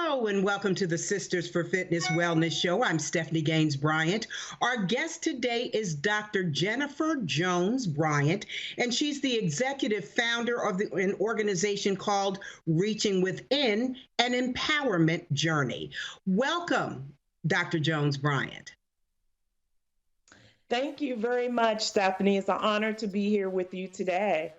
Hello and welcome to the Sisters for Fitness Wellness Show. I'm Stephanie Gaines-Bryant. Our guest today is Dr. Jennifer Jones Bryant, and she's the executive founder of an organization called Reaching Within, an Empowerment Journey. Welcome, Dr. Jones Bryant. Thank you very much, Stephanie. It's an honor to be here with you today.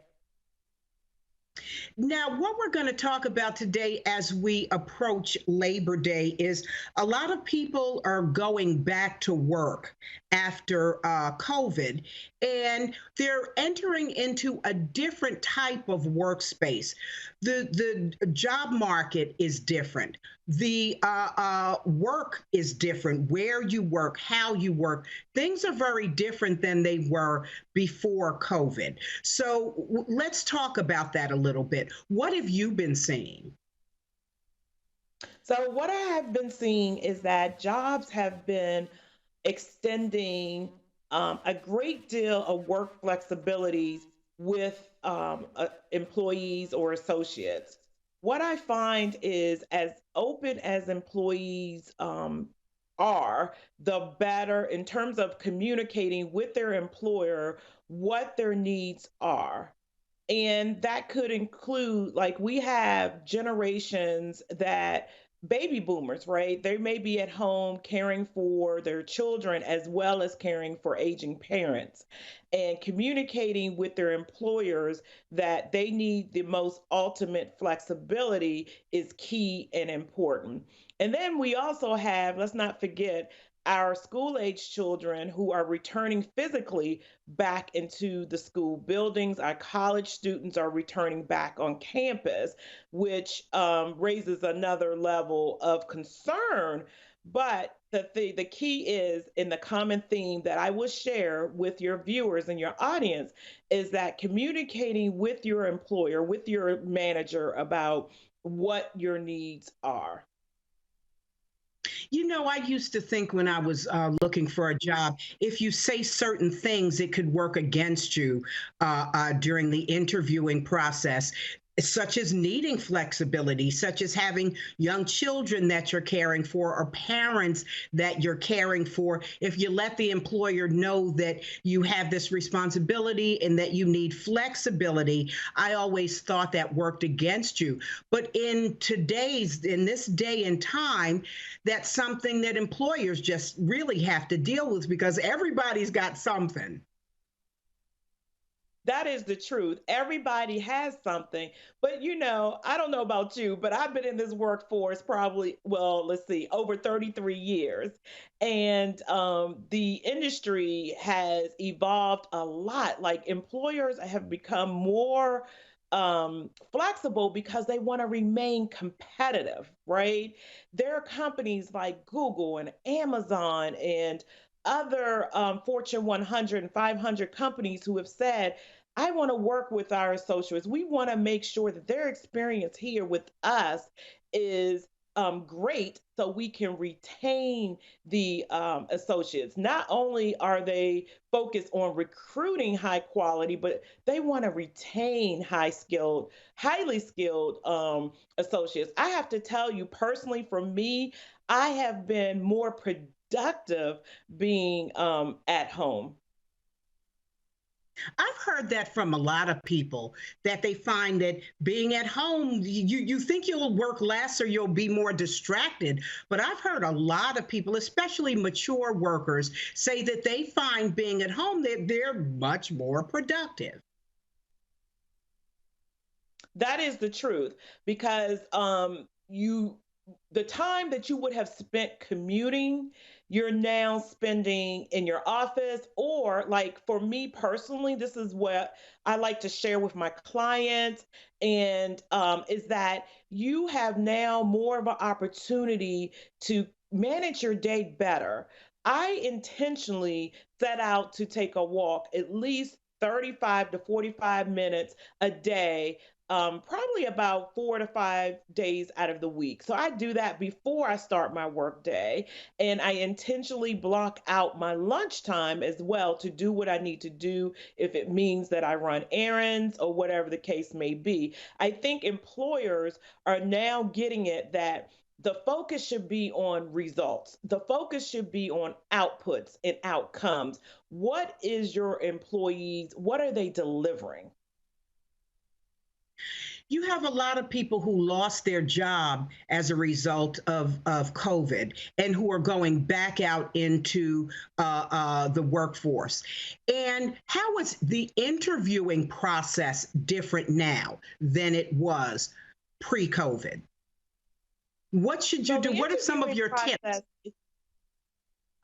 Now, what we're going to talk about today as we approach Labor Day is a lot of people are going back to work after COVID, and they're entering into a different type of workspace. The job market is different. The work is different. Where you work, how you work, things are very different than they were before COVID. So let's talk about that a little bit. What have you been seeing? So, what I have been seeing is that jobs have been extending a great deal of work flexibilities with employees or associates. What I find is as open as employees are, the better in terms of communicating with their employer what their needs are. And that could include, like, we have generations that baby boomers, right? They may be at home caring for their children as well as caring for aging parents and communicating with their employers that they need the most ultimate flexibility is key and important. And then we also have, let's not forget, our school age children who are returning physically back into the school buildings. Our college students are returning back on campus, which raises another level of concern. But the key is, in the common theme that I will share with your viewers and your audience, is that communicating with your employer, with your manager about what your needs are. You know, I used to think when I was looking for a job, if you say certain things, it could work against you during the interviewing process, such as needing flexibility, such as having young children that you're caring for or parents that you're caring for. If you let the employer know that you have this responsibility and that you need flexibility, I always thought that worked against you. But in this day and time, that's something that employers just really have to deal with because everybody's got something. That is the truth. Everybody has something. But I don't know about you, but I've been in this workforce probably, well, let's see, over 33 years. And the industry has evolved a lot. Like, employers have become more flexible because they want to remain competitive, right? There are companies like Google and Amazon and other Fortune 100 and 500 companies who have said, I want to work with our associates. We want to make sure that their experience here with us is great so we can retain the associates. Not only are they focused on recruiting high quality, but they want to retain highly skilled associates. I have to tell you personally, for me, I have been more productive being at home. I've heard that from a lot of people that they find that being at home, you think you'll work less or you'll be more distracted. But I've heard a lot of people, especially mature workers, say that they find being at home that they're much more productive. That is the truth because the time that you would have spent commuting, you're now spending in your office. Or, like, for me personally, this is what I like to share with my clients, and is that you have now more of an opportunity to manage your day better. I intentionally set out to take a walk at least 35 to 45 minutes a day, probably about 4 to 5 days out of the week. So I do that before I start my work day. And I intentionally block out my lunchtime as well to do what I need to do if it means that I run errands or whatever the case may be. I think employers are now getting it that the focus should be on results. The focus should be on outputs and outcomes. What is your employees, what are they delivering? You have a lot of people who lost their job as a result of COVID and who are going back out into the workforce. And how is the interviewing process different now than it was pre-COVID? What should you So do? the What are some of interviewing your tips? process,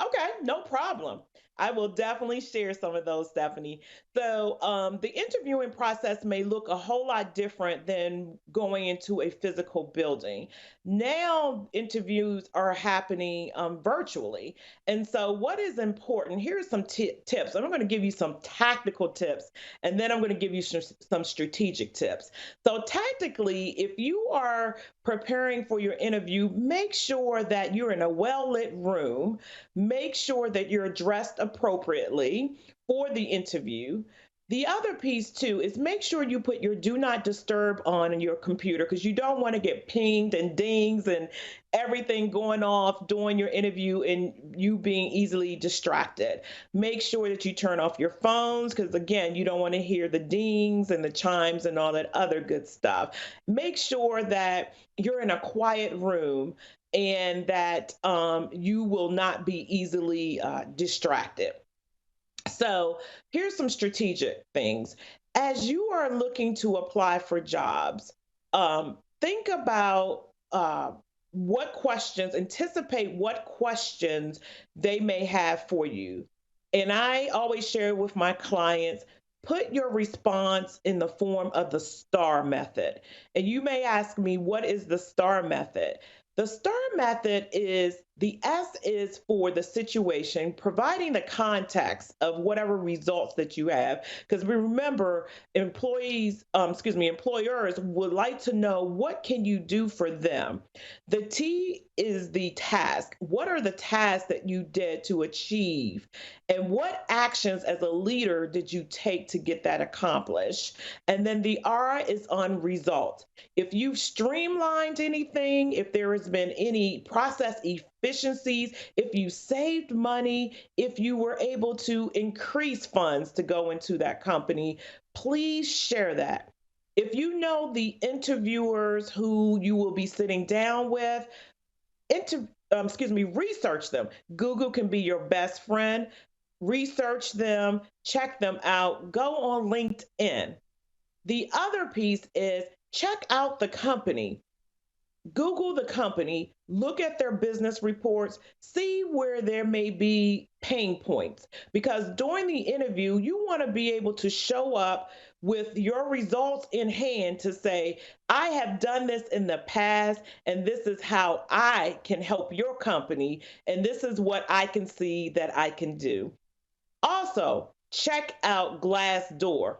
okay, no problem. I will definitely share some of those, Stephanie. So, the interviewing process may look a whole lot different than going into a physical building. Now, interviews are happening virtually. And so, what is important? Here are some tips. I'm going to give you some tactical tips, and then I'm going to give you some strategic tips. So, tactically, if you are preparing for your interview, make sure that you're in a well lit room. Make sure that you're dressed appropriately for the interview. The other piece too is make sure you put your do not disturb on in your computer because you don't want to get pinged and dings and everything going off during your interview and you being easily distracted. Make sure that you turn off your phones because again, you don't want to hear the dings and the chimes and all that other good stuff. Make sure that you're in a quiet room and that you will not be easily distracted. So, here's some strategic things. As you are looking to apply for jobs, think about what questions, anticipate what questions they may have for you. And I always share with my clients, put your response in the form of the STAR method. And you may ask me, what is the STAR method? The STAR method is the S is for the situation, providing the context of whatever results that you have. Because we remember employers would like to know what can you do for them. The T is the task. What are the tasks that you did to achieve? And what actions as a leader did you take to get that accomplished? And then the R is on results. If you've streamlined anything, if there has been any process efficiencies, if you saved money, if you were able to increase funds to go into that company, please share that. If you know the interviewers who you will be sitting down with, research them. Google can be your best friend. Research them, check them out, go on LinkedIn. The other piece is check out the company. Google the company, look at their business reports, see where there may be pain points. Because during the interview, you want to be able to show up with your results in hand to say, I have done this in the past, and this is how I can help your company, and this is what I can see that I can do. Also, check out Glassdoor.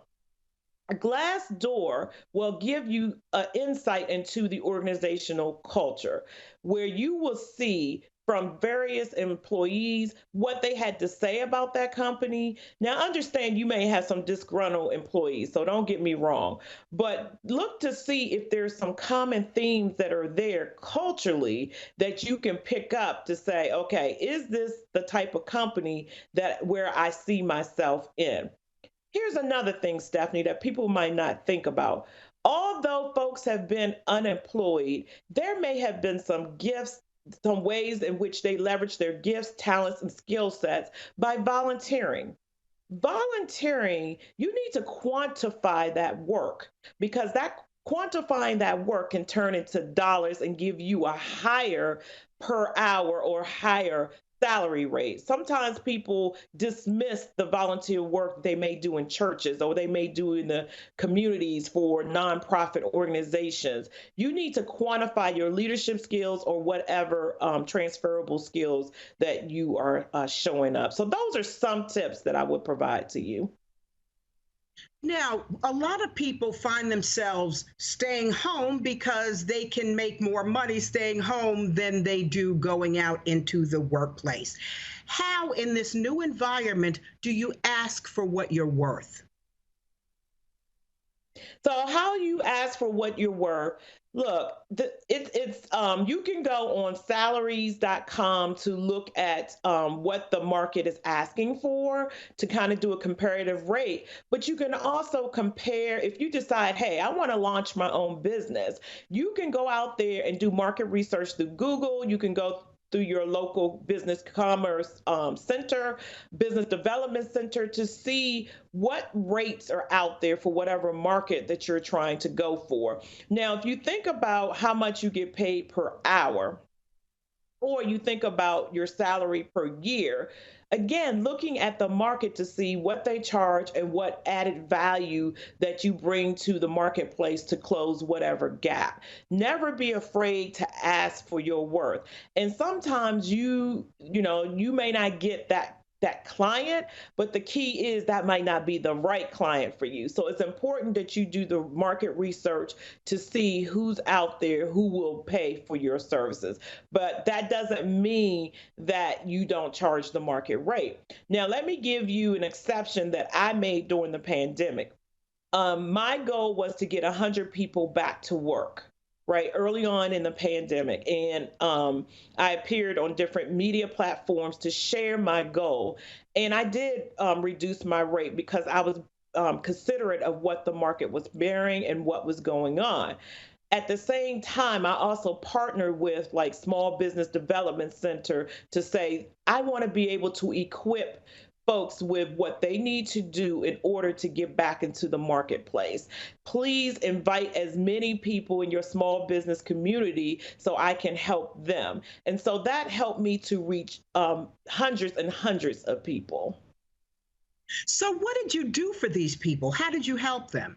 Glassdoor will give you an insight into the organizational culture where you will see from various employees what they had to say about that company. Now, understand you may have some disgruntled employees, so don't get me wrong, but look to see if there's some common themes that are there culturally that you can pick up to say, okay, is this the type of company that where I see myself in? Here's another thing, Stephanie, that people might not think about. Although folks have been unemployed, there may have been some gifts, some ways in which they leverage their gifts, talents, and skill sets by volunteering. Volunteering, you need to quantify that work because that quantifying that work can turn into dollars and give you a higher per hour or higher salary rate. Sometimes people dismiss the volunteer work they may do in churches or they may do in the communities for nonprofit organizations. You need to quantify your leadership skills or whatever transferable skills that you are showing up. So those are some tips that I would provide to you. Now, a lot of people find themselves staying home because they can make more money staying home than they do going out into the workplace. How, in this new environment, do you ask for what you're worth? So, how you ask for what you're worth? Look, it's you can go on salaries.com to look at what the market is asking for to kind of do a comparative rate. But you can also compare if you decide, hey, I want to launch my own business. You can go out there and do market research through Google. You can go through your local business commerce center, business development center to see what rates are out there for whatever market that you're trying to go for. Now, if you think about how much you get paid per hour, or you think about your salary per year, again, looking at the market to see what they charge and what added value that you bring to the marketplace to close whatever gap. Never be afraid to ask for your worth. And sometimes you may not get that client, but the key is that might not be the right client for you. So it's important that you do the market research to see who's out there who will pay for your services. But that doesn't mean that you don't charge the market rate. Now, let me give you an exception that I made during the pandemic. My goal was to get 100 people back to work, right, early on in the pandemic. And I appeared on different media platforms to share my goal. And I did reduce my rate because I was considerate of what the market was bearing and what was going on. At the same time, I also partnered with like Small Business Development Center to say, I want to be able to equip folks with what they need to do in order to get back into the marketplace. Please invite as many people in your small business community so I can help them. And so that helped me to reach hundreds and hundreds of people. So, what did you do for these people? How did you help them?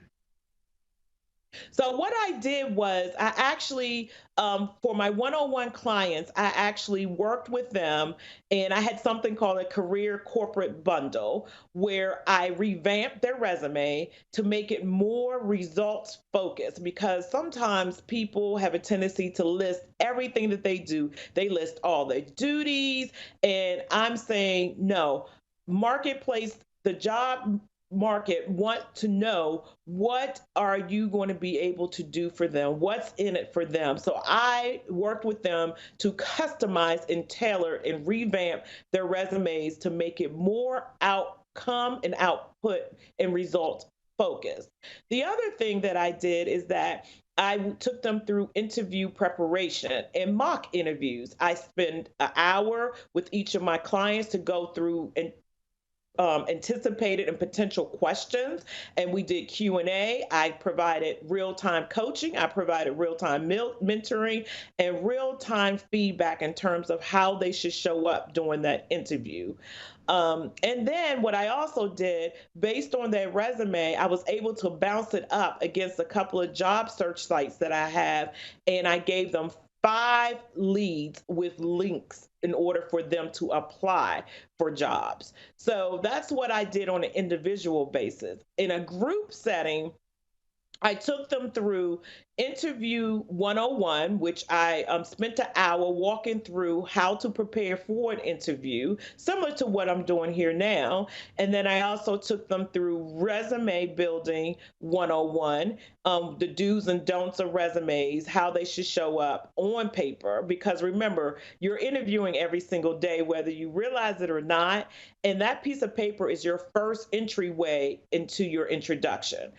So what I did was I actually, for my one-on-one clients, I actually worked with them, and I had something called a career corporate bundle where I revamped their resume to make it more results focused because sometimes people have a tendency to list everything that they do. They list all their duties, and I'm saying no. Marketplace, the job market want to know what are you going to be able to do for them, what's in it for them. So I worked with them to customize and tailor and revamp their resumes to make it more outcome and output and result focused. The other thing that I did is that I took them through interview preparation and mock interviews. I spend an hour with each of my clients to go through and anticipated and potential questions, and we did Q&A. I provided real-time coaching, I provided real-time mentoring, and real-time feedback in terms of how they should show up during that interview. And then what I also did, based on their resume, I was able to bounce it up against a couple of job search sites that I have, and I gave them 5 leads with links in order for them to apply for jobs. So that's what I did on an individual basis. In a group setting, I took them through interview 101, which I spent an hour walking through how to prepare for an interview, similar to what I'm doing here now. And then I also took them through resume building 101, the do's and don'ts of resumes, how they should show up on paper. Because remember, you're interviewing every single day, whether you realize it or not. And that piece of paper is your first entryway into your introduction.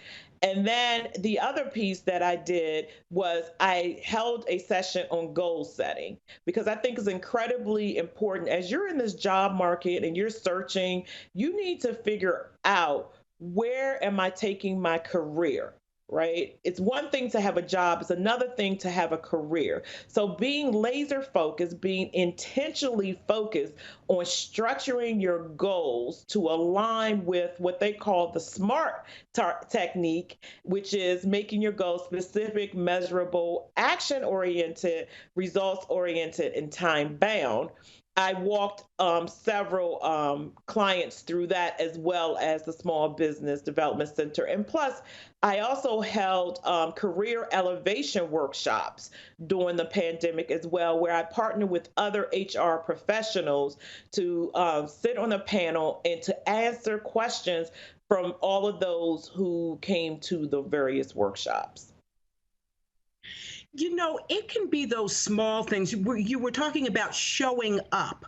And then the other piece that I did was I held a session on goal setting because I think it's incredibly important. As you're in this job market and you're searching, you need to figure out, where am I taking my career? Right? It's one thing to have a job, it's another thing to have a career. So being laser focused, being intentionally focused on structuring your goals to align with what they call the SMART technique, which is making your goals specific, measurable, action oriented, results oriented, and time bound. I walked several clients through that, as well as the Small Business Development Center. And plus, I also held career elevation workshops during the pandemic as well, where I partnered with other HR professionals to sit on a panel and to answer questions from all of those who came to the various workshops. It can be those small things. You were talking about showing up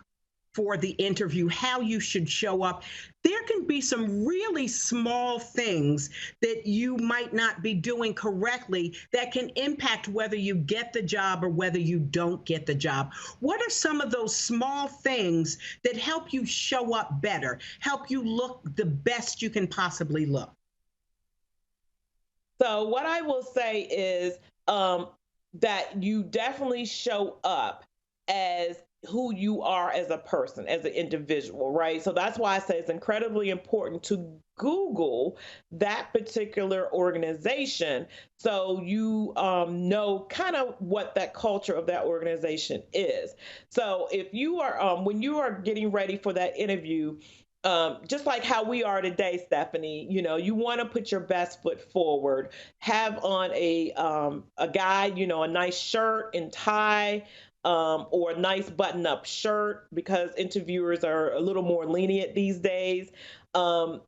for the interview, how you should show up. There can be some really small things that you might not be doing correctly that can impact whether you get the job or whether you don't get the job. What are some of those small things that help you show up better, help you look the best you can possibly look? So what I will say is that you definitely show up as who you are as a person, as an individual, right? So that's why I say it's incredibly important to Google that particular organization so you know kind of what that culture of that organization is. So if you are, when you are getting ready for that interview, just like how we are today, Stephanie, you want to put your best foot forward. Have on a guy, a nice shirt and tie, or a nice button-up shirt because interviewers are a little more lenient these days.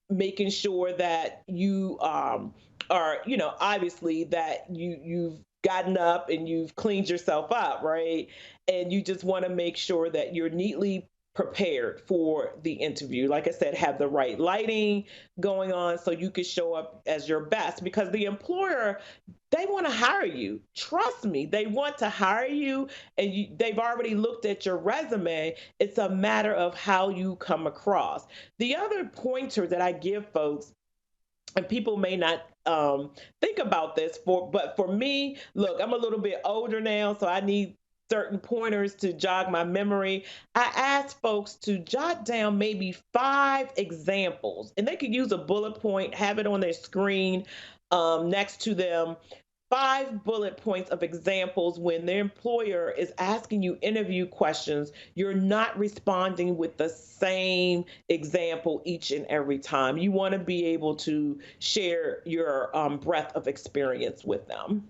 Making sure that you are, obviously that you've gotten up and you've cleaned yourself up, right? And you just want to make sure that you're neatly prepared for the interview. Like I said, have the right lighting going on so you can show up as your best because the employer, they want to hire you. Trust me, they want to hire you and they've already looked at your resume. It's a matter of how you come across. The other pointer that I give folks, and people may not think about this, but for me, look, I'm a little bit older now, so I need certain pointers to jog my memory. I asked folks to jot down maybe 5 examples, and they could use a bullet point, have it on their screen next to them. 5 bullet points of examples when their employer is asking you interview questions, you're not responding with the same example each and every time. You want to be able to share your breadth of experience with them.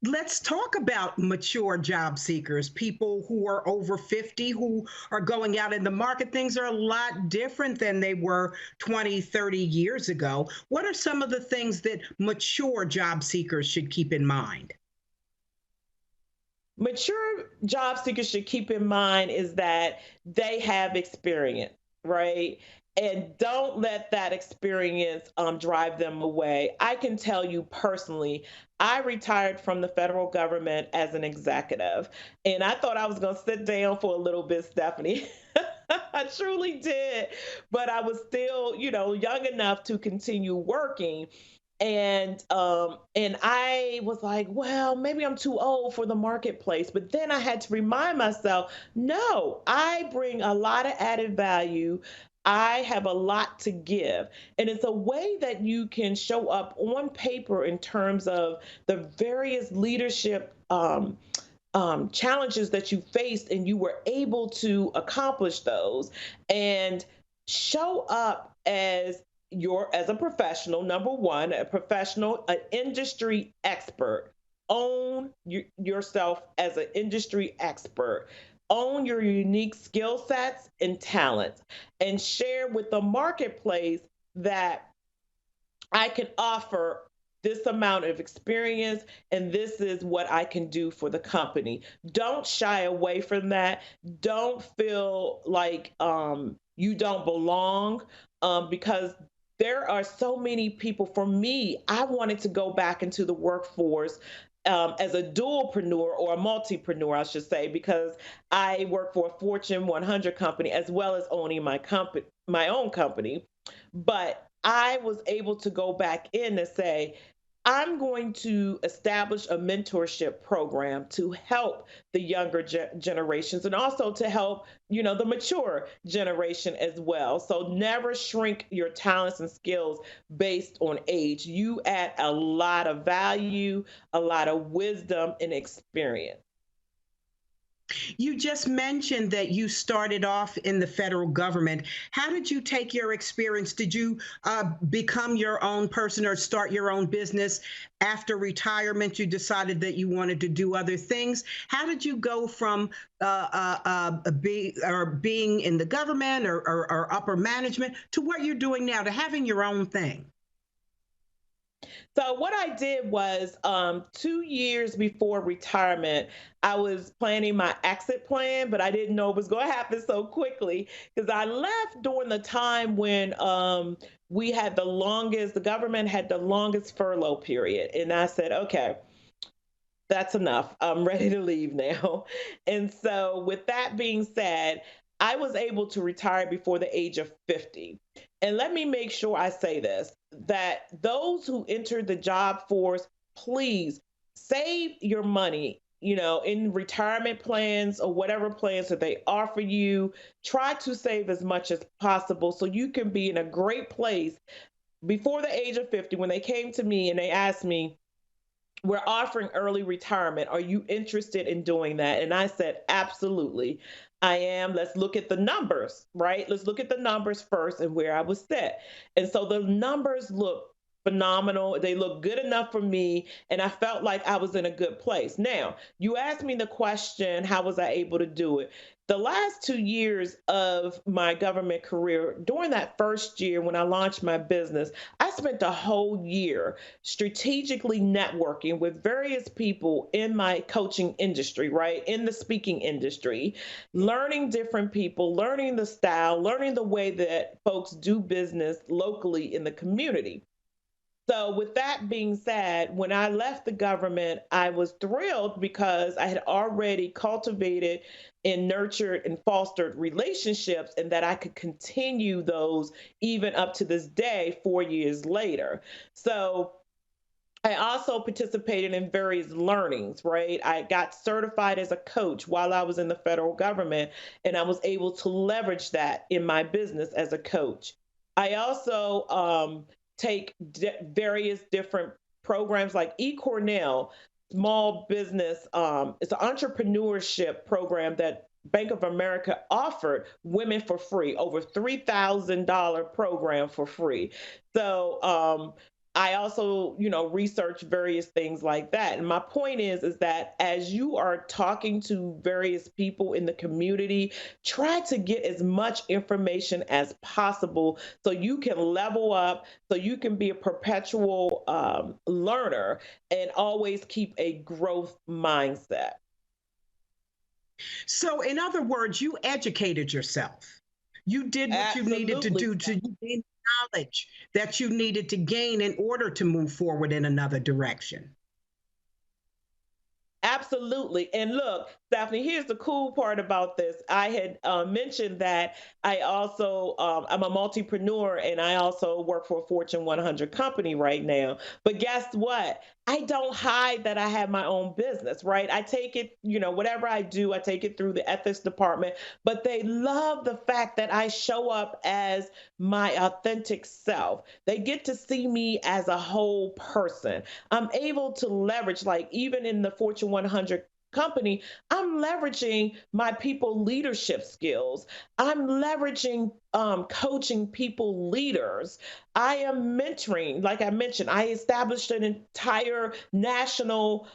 Let's talk about mature job seekers, people who are over 50, who are going out in the market. Things are a lot different than they were 20, 30 years ago. What are some of the things that mature job seekers should keep in mind? Mature job seekers should keep in mind is that they have experience, right? And don't let that experience drive them away. I can tell you personally, I retired from the federal government as an executive, and I thought I was going to sit down for a little bit, Stephanie. I truly did, but I was still, young enough to continue working. And I was like, well, maybe I'm too old for the marketplace. But then I had to remind myself, no, I bring a lot of added value. I have a lot to give. And it's a way that you can show up on paper in terms of the various leadership challenges that you faced, and you were able to accomplish those and show up as a professional, number one, a professional, an industry expert. Own yourself as an industry expert. Own your unique skill sets and talents, and share with the marketplace that I can offer this amount of experience and this is what I can do for the company. Don't shy away from that. Don't feel like you don't belong because there are so many people. For me, I wanted to go back into the workforce as a dualpreneur or a multipreneur, I should say, because I work for a Fortune 100 company as well as owning my own company. But I was able to go back in and say, I'm going to establish a mentorship program to help the younger generations and also to help, the mature generation as well. So never shrink your talents and skills based on age. You add a lot of value, a lot of wisdom and experience. You just mentioned that you started off in the federal government. How did you take your experience? Did you become your own person or start your own business after retirement? You decided that you wanted to do other things. How did you go from being in the government or upper management to what you're doing now, to having your own thing? So what I did was 2 years before retirement, I was planning my exit plan, but I didn't know it was going to happen so quickly because I left during the time when we had the government had the longest furlough period. And I said, okay, that's enough. I'm ready to leave now. And so, with that being said, I was able to retire before the age of 50. And let me make sure I say this, that those who enter the job force, please save your money. In retirement plans or whatever plans that they offer you, try to save as much as possible so you can be in a great place before the age of 50. When they came to me and they asked me, we're offering early retirement. Are you interested in doing that? And I said, absolutely, I am. Let's look at the numbers, right? Let's look at the numbers first and where I was set. And so the numbers look phenomenal. They look good enough for me. And I felt like I was in a good place. Now, you asked me the question, how was I able to do it? The last 2 years of my government career, during that first year when I launched my business, I spent the whole year strategically networking with various people in my coaching industry, right? In the speaking industry, learning different people, learning the style, learning the way that folks do business locally in the community. So, with that being said, when I left the government, I was thrilled because I had already cultivated and nurtured and fostered relationships, and that I could continue those even up to this day, 4 years later. So, I also participated in various learnings, right? I got certified as a coach while I was in the federal government, and I was able to leverage that in my business as a coach. I also take various different programs like eCornell, small business. It's an entrepreneurship program that Bank of America offered women for free, over $3,000 program for free. So I also, research various things like that. And my point is that as you are talking to various people in the community, try to get as much information as possible so you can level up, so you can be a perpetual learner and always keep a growth mindset. So, in other words, you educated yourself. You did what you needed to Absolutely. do to gain knowledge that you needed to gain in order to move forward in another direction. Absolutely. And look, Stephanie, here's the cool part about this. I had mentioned that I'm a multipreneur and I also work for a Fortune 100 company right now. But guess what? I don't hide that I have my own business, right? I take it, whatever I do, I take it through the ethics department, but they love the fact that I show up as my authentic self. They get to see me as a whole person. I'm able to leverage, like even in the Fortune 100 company, I'm leveraging my people leadership skills. I'm leveraging coaching people leaders. I am mentoring. Like I mentioned, I established an entire national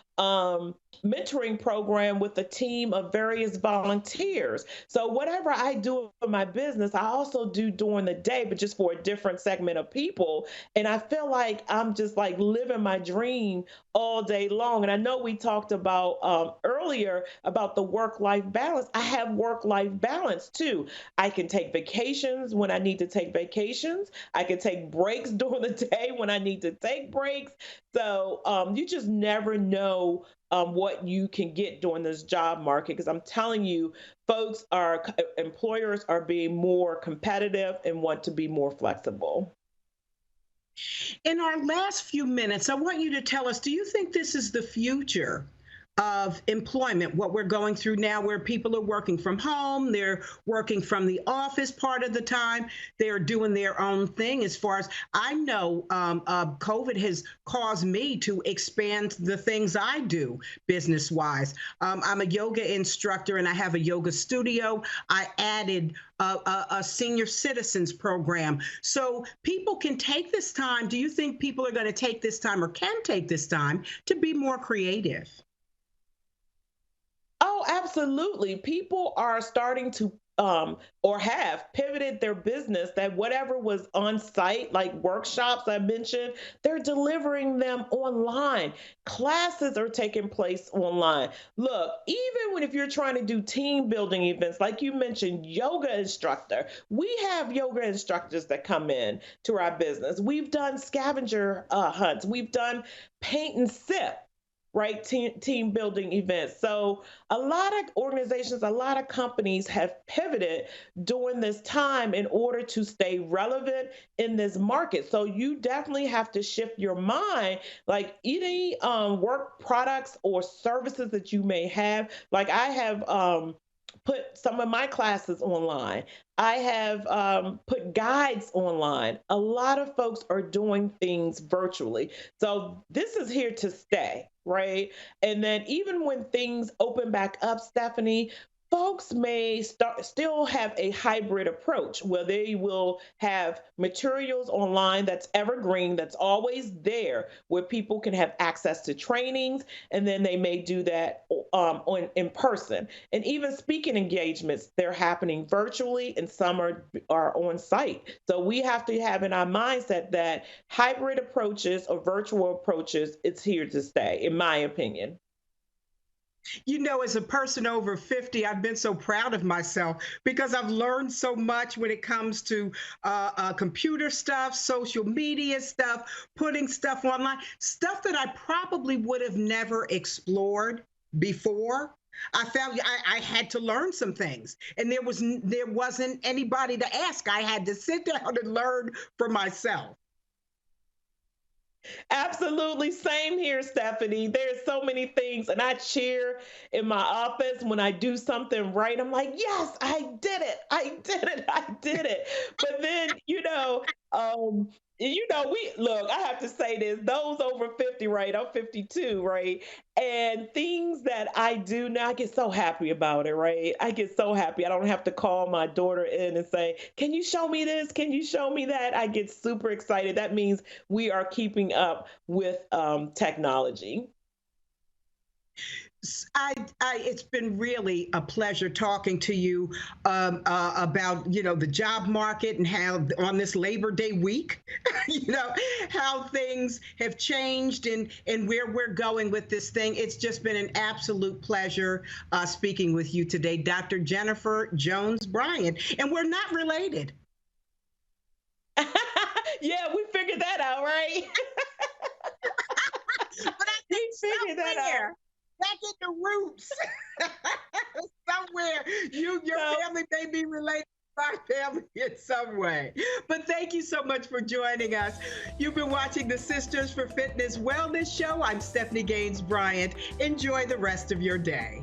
mentoring program with a team of various volunteers. So whatever I do in my business, I also do during the day, but just for a different segment of people. And I feel like I'm just like living my dream all day long. And I know we talked about earlier about the work-life balance. I have work-life balance too. I can take vacations when I need to take vacations. I can take breaks during the day when I need to take breaks. So you just never know what you can get during this job market. Because I'm telling you, employers are being more competitive and want to be more flexible. In our last few minutes, I want you to tell us, do you think this is the future of employment, what we're going through now, where people are working from home, they're working from the office part of the time, they're doing their own thing? As far as I know, COVID has caused me to expand the things I do business wise. I'm a yoga instructor and I have a yoga studio. I added a senior citizens program. So people can take this time. Do you think people are going to take this time or can take this time to be more creative? Oh, absolutely. People are starting to or have pivoted their business, that whatever was on site, like workshops I mentioned, they're delivering them online. Classes are taking place online. Look, even if you're trying to do team building events, like you mentioned, yoga instructor, we have yoga instructors that come in to our business. We've done scavenger hunts. We've done paint and sip, right? Team building events. So a lot of organizations, a lot of companies have pivoted during this time in order to stay relevant in this market. So you definitely have to shift your mind, like any work products or services that you may have. Like I have put some of my classes online. I have put guides online. A lot of folks are doing things virtually. So this is here to stay, right? And then even when things open back up, Stephanie, folks may still have a hybrid approach where they will have materials online that's evergreen, that's always there, where people can have access to trainings, and then they may do that in person. And even speaking engagements, they're happening virtually, and some are on site. So we have to have in our mindset that hybrid approaches or virtual approaches, it's here to stay, in my opinion. You know, as a person over 50, I've been so proud of myself because I've learned so much when it comes to computer stuff, social media stuff, putting stuff online, stuff that I probably would have never explored before. I found I had to learn some things, and there wasn't anybody to ask. I had to sit down and learn for myself. Absolutely. Same here, Stephanie. There's so many things, and I cheer in my office when I do something right. I'm like, yes, I did it. I did it. I did it. But then, we look, I have to say this, those over 50, right? I'm 52, right? And things that I do now, I get so happy about it, right? I get so happy. I don't have to call my daughter in and say, can you show me this? Can you show me that? I get super excited. That means we are keeping up with technology. It's been really a pleasure talking to you about, the job market and how on this Labor Day week, how things have changed and where we're going with this thing. It's just been an absolute pleasure speaking with you today, Dr. Jennifer Jones-Bryant. And we're not related. Yeah, we figured that out, right? But I think we figured that out. Back in the roots, somewhere. Your family may be related to my family in some way. But thank you so much for joining us. You've been watching the Sisters for Fitness Wellness Show. I'm Stephanie Gaines-Bryant. Enjoy the rest of your day.